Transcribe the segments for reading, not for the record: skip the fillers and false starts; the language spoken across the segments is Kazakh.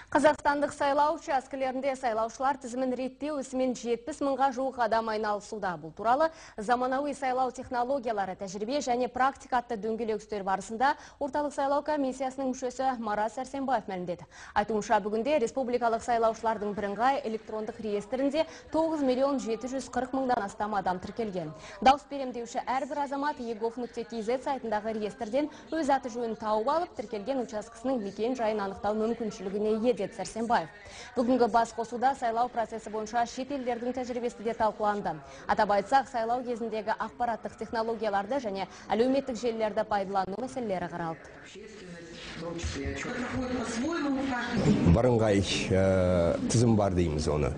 Қазақстандық сайлау учаскелерінде сайлаушылар тізімін реттеу ісімен 70 мыңға жуық адам айналысуда. Бұл туралы заманауи сайлау технологиялары, тәжірибе және практика атты дөңгелек үстел барысында орталық сайлау комиссиясының мүшесі Марат Сәрсенбаев мәлімдеді. Айтуынша, бүгінде республикалық сайлаушылардың бірыңғай электрондық реестрінде 9 миллион 740 мыңдан астам адам тіркелген. Дауыс берем деуші әрбір азамат egov.kz сайтындағы реестрден өз аты жөнін тауып алып, тіркелген учаскесінің мекен жайын анықтау мүмкіншілігіне ие деді Сәрсенбаев. Бүгінгі бас қосуда сайлау процесі бойынша шет елдердің тәжірибесі де талқыланды. Атап айтсақ, сайлау кезіндегі ақпараттық технологияларды және әлеуметтік желілерді пайдалану мәселелері қаралды. Бірыңғай тізім бар дейміз оны,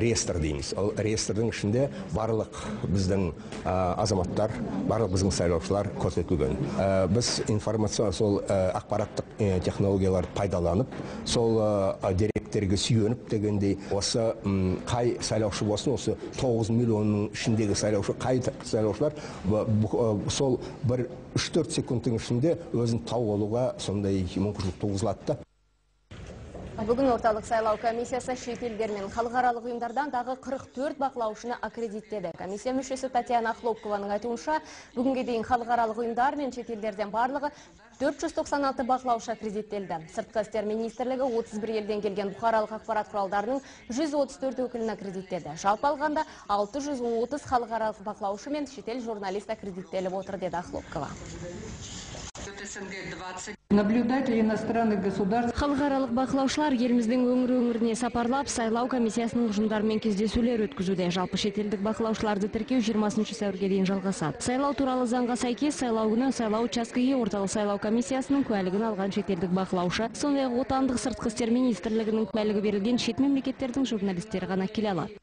реестр дейміз. Ол реестрдің ішінде барлық біздің азаматтар, барлық біздің сайлаушылар көрсетілген. Біз информация, сол ақпараттық технологияларды пайдаланып, сол деректерге сүйеніп дегендей, осы қай сайлаушы болсын, осы 9 миллионның ішіндегі сайлаушы, қай сайлаушылар сол бір 3-4 секундтың ішінде өзін тауып алуға сондай мүмкіншілік туғызылады. Бүгін орталық сайлау комиссиясы шет елдер мен халықаралық ұйымдардан тағы 44 бақылаушыны аккредиттеді. Комиссия мүшесі Татьяна Хлопкованың айтуынша, бүгінге дейін халықаралық ұйымдар мен шет елдерден барлығы 496 бақылаушы аккредиттелді. Сыртқы істер министрлігі 31 елден келген бұқаралық ақпарат құралдарының 134 өкілін аккредиттеді. Жалпы алғанда 630 халықаралық бақылаушы мен шетел журналист аккредиттеліп отыр, деді Хлопкова. Наблюдатели иностранных государств. Халықаралық бақылаушылар еліміздің өңір-өңіріне сапарлап, сайлау комиссиясының ұжымдарымен кездесулер өткізуде. Жалпы шетелдік бақылаушыларды тіркеу 20 сәуірге дейін жалғасады. Сайлау туралы заңға сәйкес, сайлау күні сайлау учаскеге орталық сайлау комиссиясының куәлігін алған шетелдік бақылаушы, сондай-ақ отандық сыртқы істер министрлігінің куәлігі берілген шет мемлекеттердің журналистері ғана келе алады.